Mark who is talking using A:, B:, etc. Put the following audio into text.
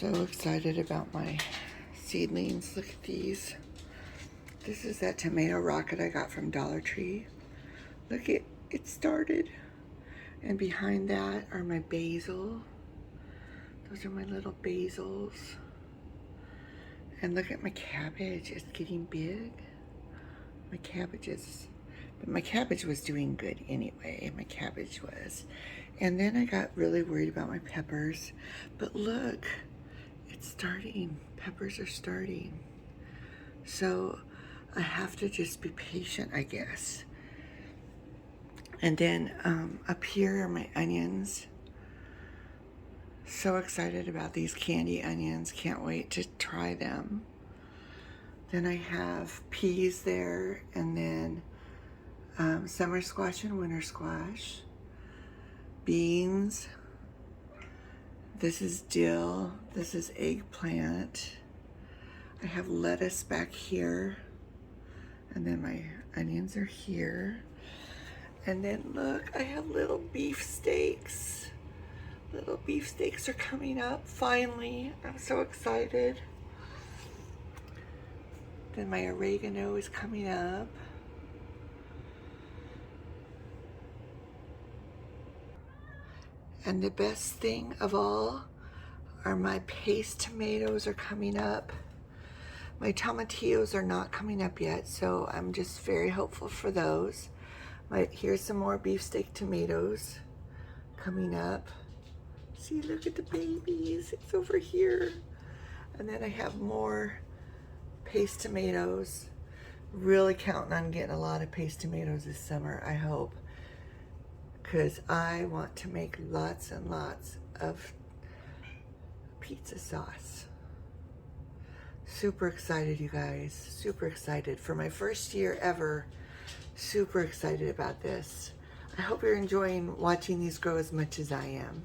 A: So excited about my seedlings. Look at these. This is that tomato rocket I got from Dollar Tree. Look, it started. And behind that are my basil. Those are my little basils. And look at my cabbage. It's getting big. My cabbage was doing good anyway. My cabbage was. And then I got really worried about my peppers. But look, it's starting. Peppers are starting. So I have to just be patient, I guess. And then up here are my onions. So excited about these candy onions. Can't wait to try them. Then I have peas there, and then summer squash and winter squash. Beans. This is dill. This is eggplant. I have lettuce back here. And then my onions are here. And then look, I have little beef steaks. Little beef steaks are coming up, finally. I'm so excited. Then my oregano is coming up. And the best thing of all are my paste tomatoes are coming up. My tomatillos are not coming up yet, so I'm just very hopeful for those. Here's some more beefsteak tomatoes coming up. See, look at the babies. It's over here. And then I have more paste tomatoes. Really counting on getting a lot of paste tomatoes this summer, I hope. Because I want to make lots and lots of pizza sauce. Super excited, you guys. Super excited. For my first year ever, super excited about this. I hope you're enjoying watching these grow as much as I am.